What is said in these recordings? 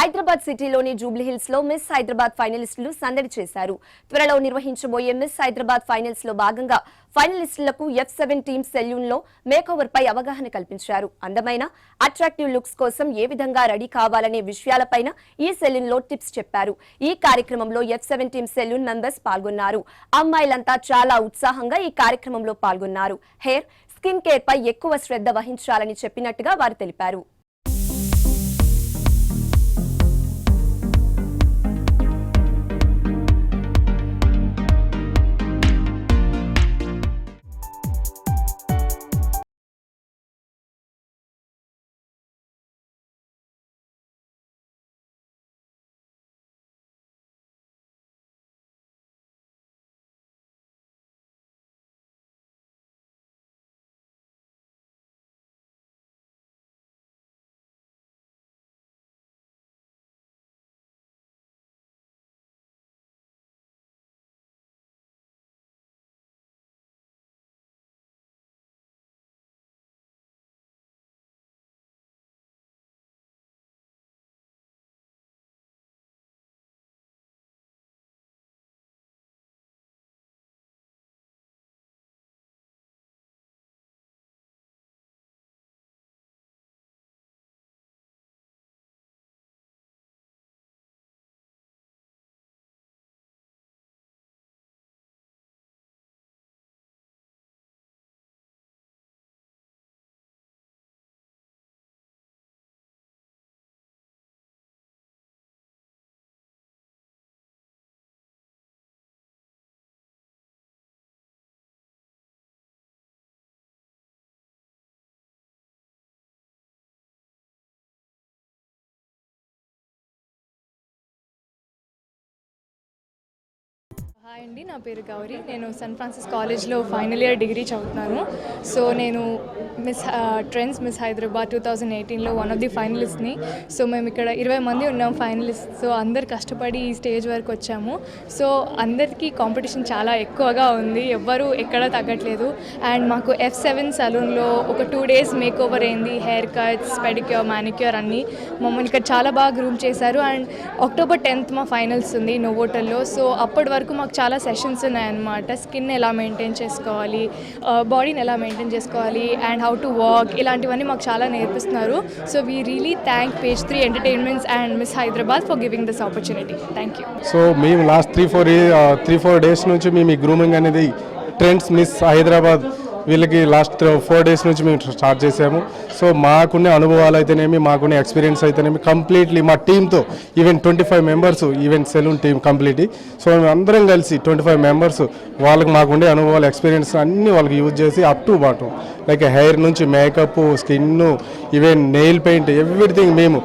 హైదరాబాద్ సిటీలోని Jubilee hills లో miss Hyderabad ఫైనలిస్టులు సందడి చేశారు. త్వరలో నిర్వహించబోయే మిస్ హైదరాబాద్ ఫైనల్స్ లో భాగంగా ఫైనలిస్టులకు F7 టీమ్ సెల్యూన్ లో మేకోవర్ పై అవగాహన కల్పించారు. అందమైన అట్రాక్టివ్ లుక్స్ కోసం ఏ విధంగా రెడీ కావాలనే విషయాలపైన ఈ సెల్యూన్ లో టిప్స్ చెప్పారు. ఈ కార్యక్రమంలో F7 టీమ్ సెల్యూన్ మెంబర్స్ పాల్గొన్నారు. అమ్మాయిలంతా చాలా ఉత్సాహంగా ఈ కార్యక్రమంలో పాల్గొన్నారు. హెయిర్, స్కిన్ కేర్ పై ఎక్కువ శ్రద్ధ వహించాలని చెప్పినట్టుగా వారు తెలిపారు. హాయ్ అండి, నా పేరు గౌరీ. నేను సెయింట్ ఫ్రాన్సిస్ కాలేజ్లో ఫైనల్ ఇయర్ డిగ్రీ చదువుతున్నాను. సో నేను ట్రెండ్స్ మిస్ హైదరాబాద్ 2018లో వన్ ఆఫ్ ది ఫైనలిస్ట్ని. సో మేము ఇక్కడ 20 మంది ఉన్నాం ఫైనలిస్ట్. సో అందరు కష్టపడి ఈ స్టేజ్ వరకు వచ్చాము. సో అందరికీ కాంపిటీషన్ చాలా ఎక్కువగా ఉంది, ఎవ్వరూ ఎక్కడా తగ్గట్లేదు. అండ్ మాకు F7 సలూన్లో ఒక 2 days మేక్ ఓవర్ అయింది. హెయిర్ కట్స్, పెడిక్యూర్, మానిక్యూర్ అన్నీ మమ్మల్ని ఇక్కడ చాలా బాగా గ్రూమ్ చేశారు. అండ్ October 10th మా ఫైనల్స్ ఉంది నోవోటల్లో. సో అప్పటి వరకు మాకు చాలా సెషన్స్ ఉన్నాయన్నమాట. స్కిన్ ఎలా మెయింటైన్ చేసుకోవాలి, బాడీని ఎలా మెయింటైన్ చేసుకోవాలి, అండ్ హౌ టు వాక్, ఇలాంటివన్నీ మాకు చాలా నేర్పిస్తున్నారు. So we really thank Page 3 entertainments and miss Hyderabad for giving this opportunity. Thank you. So మేము లాస్ట్ 3-4 days నుంచి మేము ఈ గ్రూమింగ్ అనేది ట్రెండ్స్ మిస్ హైదరాబాద్ వీళ్ళకి లాస్ట్ 4 days నుంచి మేము స్టార్ట్ చేసాము. సో మాకున్న అనుభవాలు అయితేనేమి, మాకున్న ఎక్స్పీరియన్స్ అయితేనేమి కంప్లీట్లీ మా టీంతో even 25 members even salon team completely. So మేము అందరం కలిసి 25 members వాళ్ళకి మాకుండే అనుభవాలు, ఎక్స్పీరియన్స్ అన్నీ వాళ్ళకి యూజ్ చేసి up to bottom like hair నుంచి makeup, skin, even nail paint, everything మేము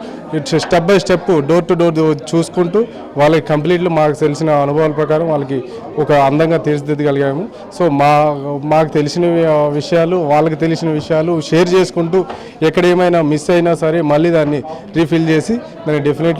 step by step door to door చూసుకుంటూ వాళ్ళకి కంప్లీట్లీ మాకు తెలిసిన అనుభవాల ప్రకారం వాళ్ళకి ఒక అందంగా తీర్చిదిద్దగలిగాము. సో మాకు తెలిసిన విషయాలు, వాళ్ళకి తెలిసిన విషయాలు షేర్ చేసుకుంటూ ఎక్కడ ఏమైనా మిస్ అయినా సరే మళ్ళీ దాన్ని రీఫిల్ చేసి దాన్ని డెఫినెట్లీ